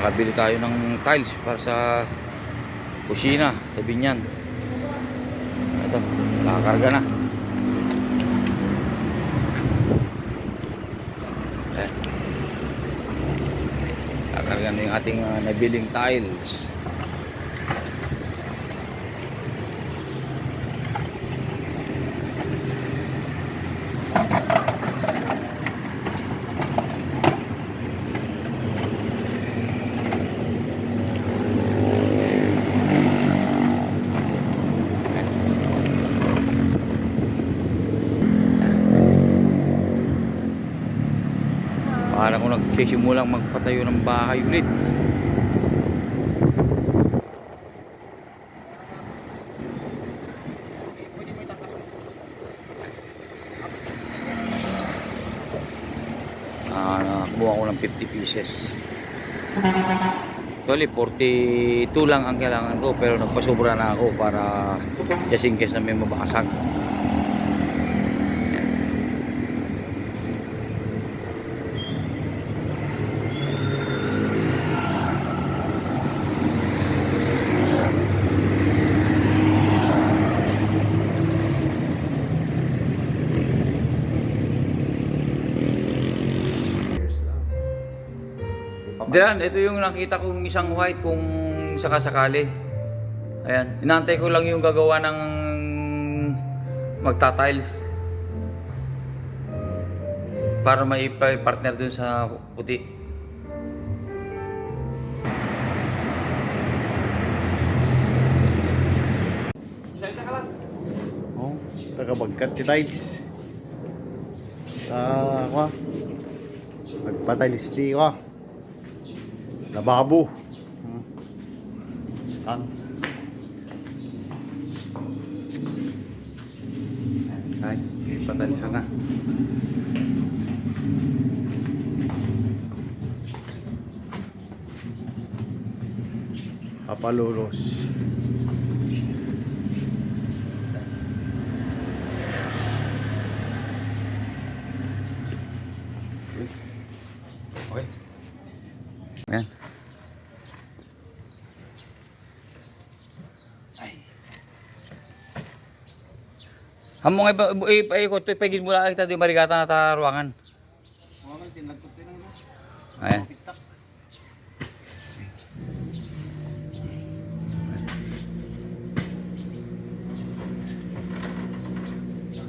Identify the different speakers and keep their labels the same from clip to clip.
Speaker 1: Nakabili tayo ng tiles para sa kusina, sa binyan. Ito, nakakarga na. Ayan. Nakakarga na yung ating nabiling tiles. Para kung nagsisimulang magpatayo ng bahay ulit. Nakakuha ko ng 50 pieces. Actually 42 lang ang kailangan ko, pero nagpasobra na ako para just in case na may mabasag. Diyan, ito yung nakita kong isang white kung sakasakali. Ayan, inaantay ko lang yung gagawa ng magta-tiles para maipa-partner dun sa puti. Salita ka lang.
Speaker 2: Oh, tagabagkat ti tiles. Ako, magpa-tiles di ko. Lababo. Ang ay, ipatalisan na. Papalulos.
Speaker 1: Okay. Ayan. Hamong ikot ipagid mula kita di marigata na ta ruangan. Ayan.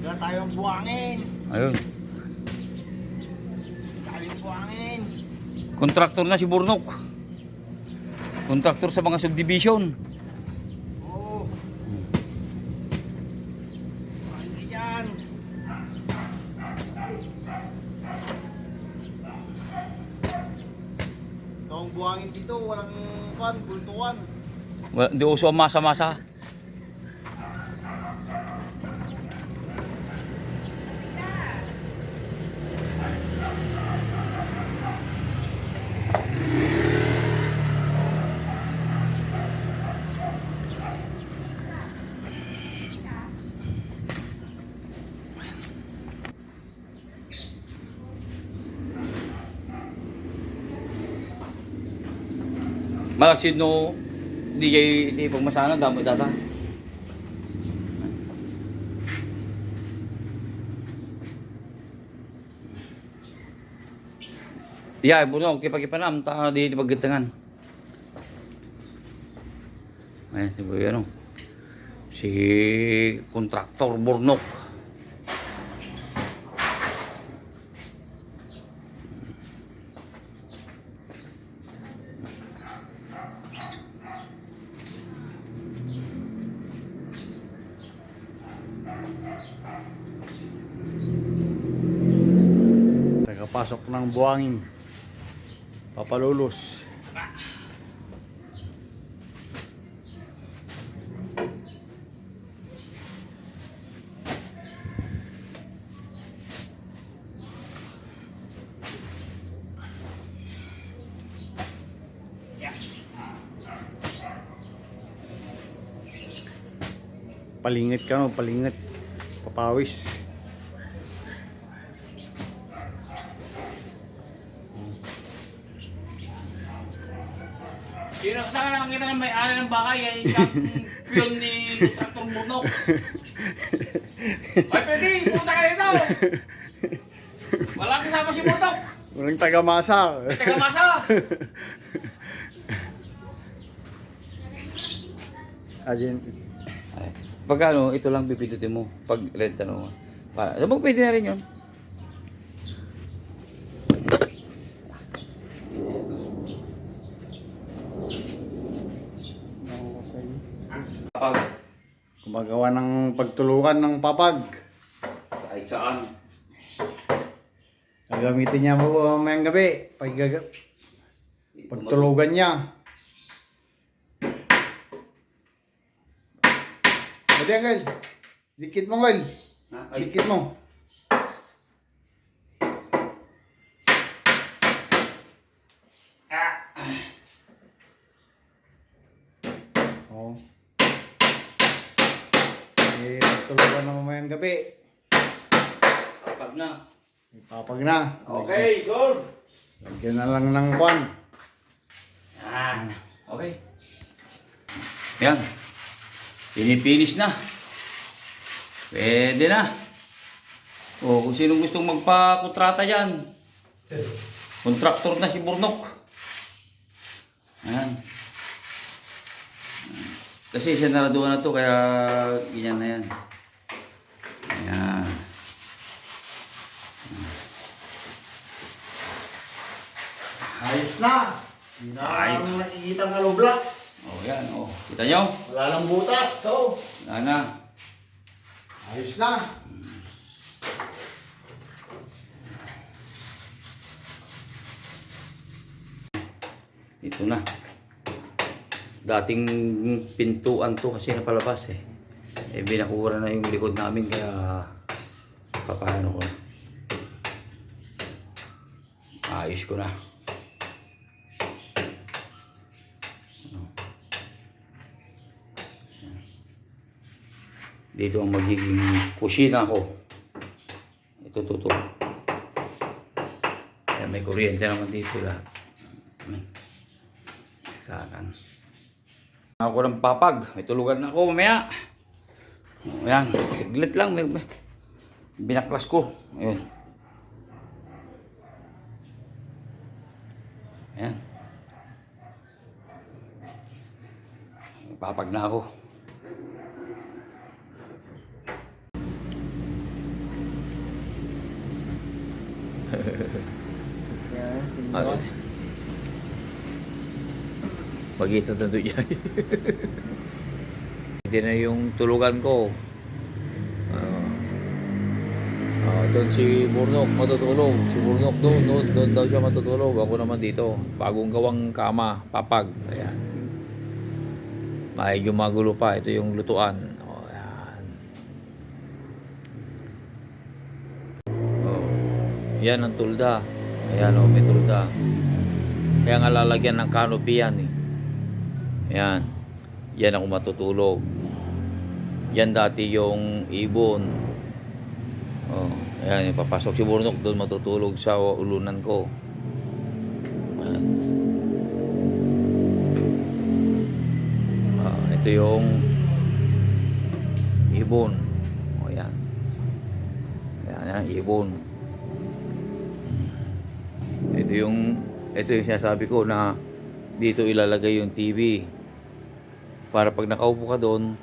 Speaker 2: Wala tayong buhangin.
Speaker 1: Ayun.
Speaker 2: Tayong buhangin.
Speaker 1: Kontraktor na si Burnok. Kontraktor sa mga subdivision.
Speaker 2: Oo. Ano yan? Itong buhangin dito, walang bultuan.
Speaker 1: Hindi uso ang masa-masa. Malaksid no, di pagmasana, damo data. Yeah, Burnok, kipakipanam, ta di paggitangan. Ayan, si Boy, ano? Si kontraktor Burnok.
Speaker 2: Tagapasok ng buhangin. Papalulos. Palingit ka no, palingit. Papawis.
Speaker 1: Sino, saan ka nakakita ng may-ari ng bahay? Yan yung piyon ni Traktor Burnok. Ay, pwede, punta ka dito. Wala kasama si Burnok.
Speaker 2: Walang taga-masa.
Speaker 1: May taga-masa.
Speaker 2: Ajin.
Speaker 1: Ay, pag ano, ito lang pipindutin mo. Pag red, ano. Sabang pwede na rin yun. Kapag
Speaker 2: Gumagawa ng pagtulukan ng papag.
Speaker 1: kahit saan.
Speaker 2: Gagamitin niya mo mamayang gabi. Pagtulugan niya. Pwede Angel. Dikit mo Angel.
Speaker 1: Ay,
Speaker 2: Dikit mo. Oh. Eh, pagtulukan na mamayang gabi.
Speaker 1: kapag na.
Speaker 2: Ipapag na.
Speaker 1: Okay, gold.
Speaker 2: Lagyan na lang ng kwan.
Speaker 1: Yan. Okay. Yan. Pinipinish na. Pwede na. O, kung sino gustong magpakontrata dyan. Kontraktor na si Burnok. Ayan. Kasi sinaraduhan na to kaya ganyan na yan. Ayan.
Speaker 2: Ayos na. Hindi na
Speaker 1: Ayos.
Speaker 2: lang nakikita ng hollow blocks.
Speaker 1: O, yan. O, kita nyo?
Speaker 2: Wala lang butas. So,
Speaker 1: Wala na.
Speaker 2: ayos na.
Speaker 1: Ito na. Dating pintuan to kasi napalabas eh. Eh binakura na yung likod namin kaya papaano ko na. Ayos ko na. Dito ang magiging kusina ko. Ito to. Kaya may kuryente naman dito lahat. Sa akin. Ako ng papag. May tulugan na ako mamaya. Ayan. Siglit lang. Binaklas ko. Ayan. Ayan. Papag na ako.
Speaker 2: Yan,
Speaker 1: Pagkita na doon yan. Hindi na yung tulugan ko. Doon si Burnok matutulog. Si Burnok doon daw siya matutulog. Ako naman dito. Bagong gawang kama, papag. Ayan. Medyo magulo pa. Ito yung lutuan. Ayan. Yan ang tulda. Ayan may tulda. Kaya nga lalagyan ng canopy yan eh. Ayan. Yan ako matutulog. Yan dati yung ibon. Ayan, papasok si Burnok doon matutulog sa ulunan ko. Ayan. Ito yung ibon. Ayan. Ayan, ibon. Ito yung sinasabi ko na dito ilalagay yung TV. Para pag nakaupo ka doon,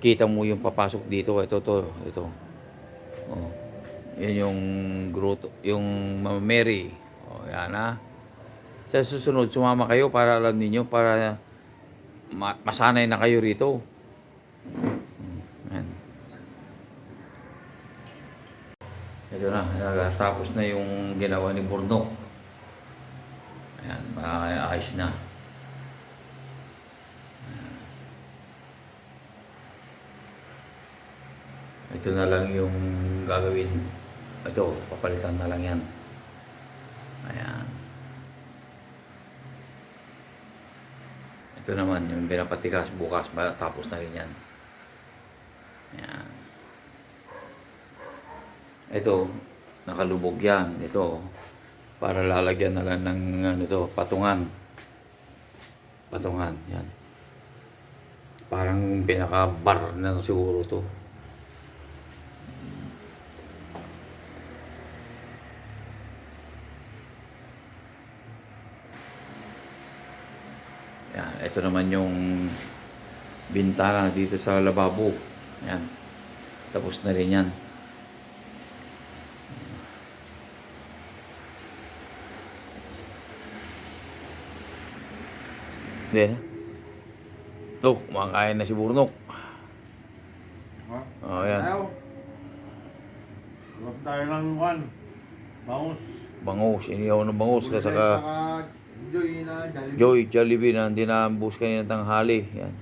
Speaker 1: kita mo yung papasok dito. Ito. Yan yung grotto, yung Mama Mary. Yan ha. Sa susunod, sumama kayo para alam niyo para masanay na kayo rito. Yan. Ito na, tapos na yung ginawa ni Burnok. Ayan, ayos na. Ito na lang yung gagawin. Ito, papalitan na lang yan. Ayan. Ito naman, yung pinapatikas bukas, tapos na rin yan. Ayan. Ito, nakalubog yan. Ito, para lalagyan na lang ng patungan. Patungan. Yan. Parang pinaka-bar na siguro to. Yan. Ito naman yung bintana dito sa lababo. Yan. Tapos na rin yan. Then, kumakain na si Burnok. Oh, yan.
Speaker 2: Ayaw. Huwag tayo ng bangus.
Speaker 1: Bangus. Inihaw ng bangus. Kasi
Speaker 2: Saka Joy na Jollibee.
Speaker 1: Jollibee na hindi na ambus kanina tanghali. Yan.